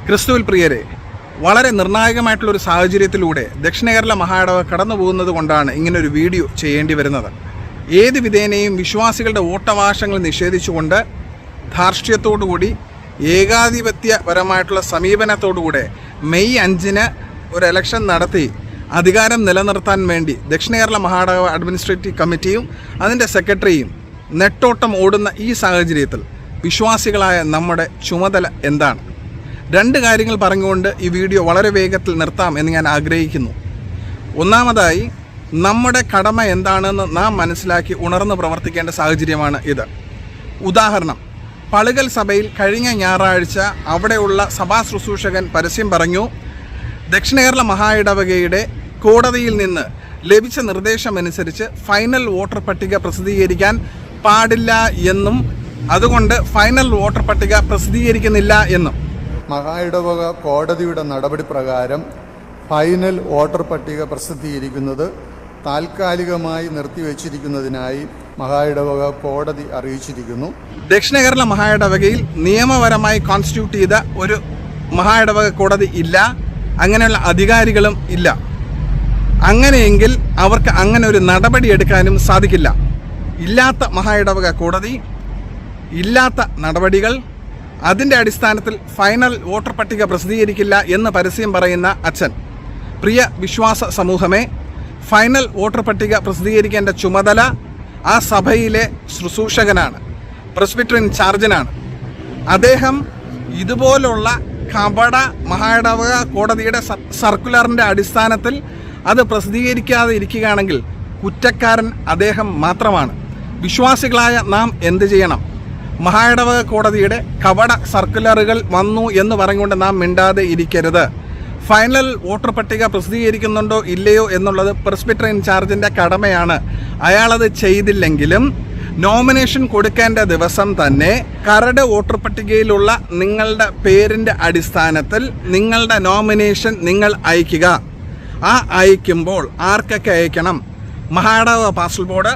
ക്രിസ്തുവിൽ പ്രിയരെ, വളരെ നിർണായകമായിട്ടുള്ളൊരു സാഹചര്യത്തിലൂടെ ദക്ഷിണ കേരള മഹായിടവക കടന്നു പോകുന്നത് കൊണ്ടാണ് ഇങ്ങനൊരു വീഡിയോ ചെയ്യേണ്ടി വരുന്നത്. ഏത് വിധേനയും വിശ്വാസികളുടെ വോട്ടവകാശങ്ങൾ നിഷേധിച്ചുകൊണ്ട് ധാർഷ്ട്യത്തോടുകൂടി ഏകാധിപത്യപരമായിട്ടുള്ള സമീപനത്തോടുകൂടെ മെയ് 5 ഒരു ഇലക്ഷൻ നടത്തി അധികാരം നിലനിർത്താൻ വേണ്ടി ദക്ഷിണ കേരള മഹായിടവക അഡ്മിനിസ്ട്രേറ്റീവ് കമ്മിറ്റിയും അതിൻ്റെ സെക്രട്ടറിയും നെട്ടോട്ടം ഓടുന്ന ഈ സാഹചര്യത്തിൽ വിശ്വാസികളായ നമ്മുടെ ചുമതല എന്താണ്? 2 കാര്യങ്ങൾ പറഞ്ഞുകൊണ്ട് ഈ വീഡിയോ വളരെ വേഗത്തിൽ നിർത്താം എന്ന് ഞാൻ ആഗ്രഹിക്കുന്നു. ഒന്നാമതായി, നമ്മുടെ കടമ എന്താണെന്ന് നാം മനസ്സിലാക്കി ഉണർന്ന് പ്രവർത്തിക്കേണ്ട സാഹചര്യമാണ് ഇത്. ഉദാഹരണം, പളുകൽ സഭയിൽ കഴിഞ്ഞ ഞായറാഴ്ച അവിടെയുള്ള സഭാ ശുശ്രൂഷകൻ പരസ്യം പറഞ്ഞു, ദക്ഷിണ കേരള മഹായിടവകയുടെ കോടതിയിൽ നിന്ന് ലഭിച്ച നിർദ്ദേശമനുസരിച്ച് ഫൈനൽ വോട്ടർ പട്ടിക പ്രസിദ്ധീകരിക്കാൻ പാടില്ല എന്നും അതുകൊണ്ട് ഫൈനൽ വോട്ടർ പട്ടിക പ്രസിദ്ധീകരിക്കുന്നില്ല എന്നും. മഹായിടവക കോടതിയുടെ നടപടി പ്രകാരം ഫൈനൽ വോട്ടർ പട്ടിക പ്രസിദ്ധീകരിക്കുന്നത് താൽക്കാലികമായി നിർത്തിവെച്ചിരിക്കുന്നതിനായി മഹായിടവക കോടതി അറിയിച്ചിരിക്കുന്നു. ദക്ഷിണ കേരള മഹായിടവകയിൽ നിയമപരമായി കോൺസ്റ്റിറ്റ്യൂട്ട് ചെയ്ത ഒരു മഹായിടവക കോടതി ഇല്ല, അങ്ങനെയുള്ള അധികാരികളും ഇല്ല. അങ്ങനെയെങ്കിൽ അവർക്ക് അങ്ങനെ ഒരു നടപടി എടുക്കാനും സാധിക്കില്ല. ഇല്ലാത്ത മഹായിടവക കോടതി, ഇല്ലാത്ത നടപടികൾ, അതിൻ്റെ അടിസ്ഥാനത്തിൽ ഫൈനൽ വോട്ടർ പട്ടിക പ്രസിദ്ധീകരിക്കില്ല എന്ന് പരസ്യം പറയുന്ന അച്ഛൻ. പ്രിയ വിശ്വാസ സമൂഹമേ, ഫൈനൽ വോട്ടർ പട്ടിക പ്രസിദ്ധീകരിക്കേണ്ട ചുമതല ആ സഭയിലെ ശുശ്രൂഷകനാണ്, പ്രസ്ബിറ്ററിയൻ ചാർജനാണ്. അദ്ദേഹം ഇതുപോലുള്ള കപട മഹായിടവക കോടതിയുടെ സർക്കുലറിൻ്റെ അടിസ്ഥാനത്തിൽ അത് പ്രസിദ്ധീകരിക്കാതെ ഇരിക്കുകയാണെങ്കിൽ കുറ്റക്കാരൻ അദ്ദേഹം മാത്രമാണ്. വിശ്വാസികളായ നാം എന്ത് ചെയ്യണം? മഹായിടവക കോടതിയുടെ കപട സർക്കുലറുകൾ വന്നു എന്ന് പറഞ്ഞുകൊണ്ട് നാം മിണ്ടാതെ ഇരിക്കരുത്. ഫൈനൽ വോട്ടർ പട്ടിക പ്രസിദ്ധീകരിക്കുന്നുണ്ടോ ഇല്ലയോ എന്നുള്ളത് പ്രസ്ബിറ്ററിയൻ ചാർജിൻ്റെ കടമയാണ്. അയാളത് ചെയ്തില്ലെങ്കിലും നോമിനേഷൻ കൊടുക്കേണ്ട ദിവസം തന്നെ കരട് വോട്ടർ പട്ടികയിലുള്ള നിങ്ങളുടെ പേരിൻ്റെ അടിസ്ഥാനത്തിൽ നിങ്ങളുടെ നോമിനേഷൻ നിങ്ങൾ അയക്കുക. ആ അയക്കുമ്പോൾ ആർക്കൊക്കെ അയക്കണം? മഹായിടവക പാസ്റ്റൽ ബോർഡ്,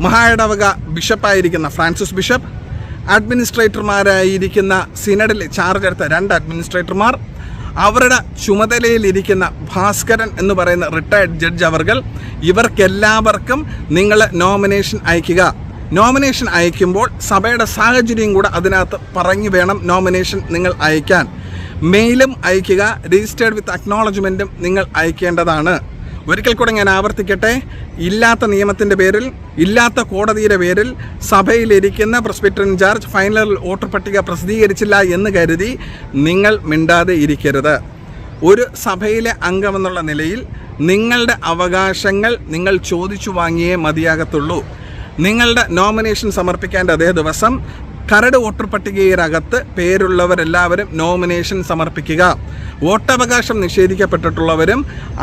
മഹായിടവക ബിഷപ്പായിരിക്കുന്ന ഫ്രാൻസിസ് ബിഷപ്പ്, അഡ്മിനിസ്ട്രേറ്റർമാരായിരിക്കുന്ന സിനഡിൽ ചാർജ് എടുത്ത 2 അഡ്മിനിസ്ട്രേറ്റർമാർ, അവരുടെ ചുമതലയിലിരിക്കുന്ന ഭാസ്കരൻ എന്ന് പറയുന്ന റിട്ടയർഡ് ജഡ്ജ് അവർകൾ, ഇവർക്കെല്ലാവർക്കും നിങ്ങൾ നോമിനേഷൻ അയക്കുക. നോമിനേഷൻ അയക്കുമ്പോൾ സഭയുടെ സാഹചര്യം കൂടെ അതിനകത്ത് പറഞ്ഞു വേണം നോമിനേഷൻ നിങ്ങൾ അയക്കാൻ. മെയിലും അയക്കുക, രജിസ്റ്റേർഡ് വിത്ത് അക്നോളജ്മെൻറ്റും നിങ്ങൾ അയക്കേണ്ടതാണ്. ഒരിക്കൽ കൂടെ ഞാൻ ആവർത്തിക്കട്ടെ, ഇല്ലാത്ത നിയമത്തിൻ്റെ പേരിൽ, ഇല്ലാത്ത കോടതിയുടെ പേരിൽ സഭയിലിരിക്കുന്ന പ്രസ്ബിറ്ററിയൻ ചാർജ് ഫൈനൽ വോട്ടർ പട്ടിക പ്രസിദ്ധീകരിച്ചില്ല എന്ന് കരുതി നിങ്ങൾ മിണ്ടാതെ ഇരിക്കരുത്. ഒരു സഭയിലെ അംഗമെന്നുള്ള നിലയിൽ നിങ്ങളുടെ അവകാശങ്ങൾ നിങ്ങൾ ചോദിച്ചു വാങ്ങിയേ മതിയാകത്തുള്ളൂ. നിങ്ങളുടെ നോമിനേഷൻ സമർപ്പിക്കേണ്ട അതേ ദിവസം കരട് വോട്ടർ പട്ടികയിലകത്ത് പേരുള്ളവരെല്ലാവരും നോമിനേഷൻ സമർപ്പിക്കുക. വോട്ടവകാശം നിഷേധിക്കപ്പെട്ടിട്ടുള്ളവരും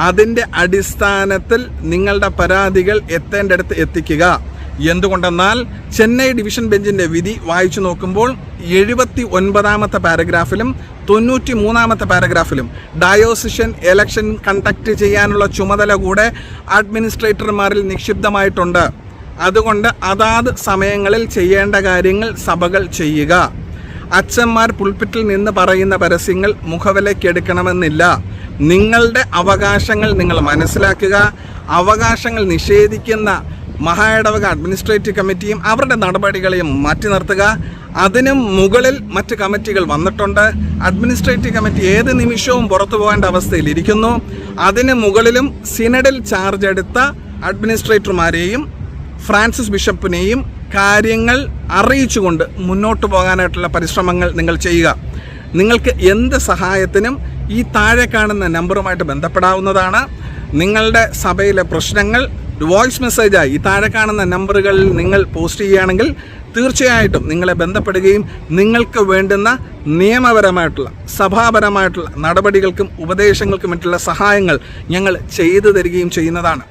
അതിൻ്റെ അടിസ്ഥാനത്തിൽ നിങ്ങളുടെ പരാതികൾ എത്തേണ്ടടുത്ത് എത്തിക്കുക. എന്തുകൊണ്ടെന്നാൽ ചെന്നൈ ഡിവിഷൻ ബെഞ്ചിൻ്റെ വിധി വായിച്ചു നോക്കുമ്പോൾ 79ാമത്തെ പാരഗ്രാഫിലും 93ാമത്തെ പാരഗ്രാഫിലും ഡയോസിഷൻ എലക്ഷൻ കണ്ടക്ട് ചെയ്യാനുള്ള ചുമതല കൂടെ അഡ്മിനിസ്ട്രേറ്റർമാരിൽ നിക്ഷിപ്തമായിട്ടുണ്ട്. അതുകൊണ്ട് അതാത് സമയങ്ങളിൽ ചെയ്യേണ്ട കാര്യങ്ങൾ സഭകൾ ചെയ്യുക. അച്ഛന്മാർ പുൾപിറ്റിൽ നിന്ന് പറയുന്ന പരസ്യങ്ങൾ മുഖവിലയ്ക്കെടുക്കണമെന്നില്ല. നിങ്ങളുടെ അവകാശങ്ങൾ നിങ്ങൾ മനസ്സിലാക്കുക. അവകാശങ്ങൾ നിഷേധിക്കുന്ന മഹായിടവക അഡ്മിനിസ്ട്രേറ്റീവ് കമ്മിറ്റിയും അവരുടെ നടപടികളെയും മാറ്റി നിർത്തുക. അതിനും മുകളിൽ മറ്റ് കമ്മിറ്റികൾ വന്നിട്ടുണ്ട്. അഡ്മിനിസ്ട്രേറ്റീവ് കമ്മിറ്റി ഏത് നിമിഷവും പുറത്തു പോകേണ്ട അവസ്ഥയിലിരിക്കുന്നു. അതിന് മുകളിലും സിനഡിൽ ചാർജ് എടുത്ത അഡ്മിനിസ്ട്രേറ്റർമാരെയും ഫ്രാൻസിസ് ബിഷപ്പിനെയും കാര്യങ്ങൾ അറിയിച്ചുകൊണ്ട് മുന്നോട്ട് പോകാനായിട്ടുള്ള പരിശ്രമങ്ങൾ നിങ്ങൾ ചെയ്യുക. നിങ്ങൾക്ക് എന്ത് സഹായത്തിനും ഈ താഴെ കാണുന്ന നമ്പറുമായിട്ട് ബന്ധപ്പെടാവുന്നതാണ്. നിങ്ങളുടെ സഭയിലെ പ്രശ്നങ്ങൾ വോയിസ് മെസ്സേജായി ഈ താഴെ കാണുന്ന നമ്പറുകളിൽ നിങ്ങൾ പോസ്റ്റ് ചെയ്യുകയാണെങ്കിൽ തീർച്ചയായിട്ടും നിങ്ങളെ ബന്ധപ്പെടുകയും നിങ്ങൾക്ക് വേണ്ടുന്ന നിയമപരമായിട്ടുള്ള സഭാപരമായിട്ടുള്ള നടപടികൾക്കും ഉപദേശങ്ങൾക്കും മറ്റുള്ള സഹായങ്ങൾ ഞങ്ങൾ ചെയ്തു തരികയും ചെയ്യുന്നതാണ്.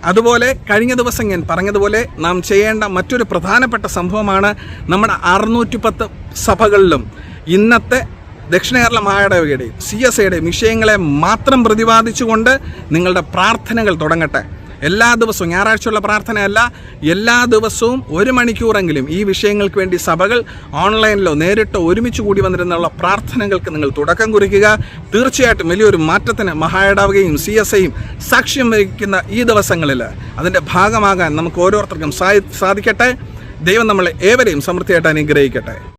അതുപോലെ കഴിഞ്ഞ ദിവസം ഞാൻ പറഞ്ഞതുപോലെ നാം ചെയ്യേണ്ട മറ്റൊരു പ്രധാനപ്പെട്ട സംഭവമാണ് നമ്മുടെ 610 സഭകളിലും ഇന്നത്തെ ദക്ഷിണ കേരള മഹായിടവകയുടെയും CSIയുടെയും വിഷയങ്ങളെ മാത്രം പ്രതിപാദിച്ചുകൊണ്ട് നിങ്ങളുടെ പ്രാർത്ഥനകൾ തുടങ്ങട്ടെ. എല്ലാ ദിവസവും, ഞായറാഴ്ചയുള്ള പ്രാർത്ഥനയല്ല, എല്ലാ ദിവസവും 1 മണിക്കൂറെങ്കിലും ഈ വിഷയങ്ങൾക്ക് വേണ്ടി സഭകൾ ഓൺലൈനിലോ നേരിട്ടോ ഒരുമിച്ച് കൂടി വന്നിരുന്നുള്ള പ്രാർത്ഥനകൾക്ക് നിങ്ങൾ തുടക്കം കുറിക്കുക. തീർച്ചയായിട്ടും വലിയൊരു മാറ്റത്തിന് മഹായിടവകയും CSIയും സാക്ഷ്യം വഹിക്കുന്ന ഈ ദിവസങ്ങളിൽ അതിൻ്റെ ഭാഗമാകാൻ നമുക്ക് ഓരോരുത്തർക്കും സാധിക്കട്ടെ. ദൈവം നമ്മളെ ഏവരെയും സമൃദ്ധിയായിട്ട് അനുഗ്രഹിക്കട്ടെ.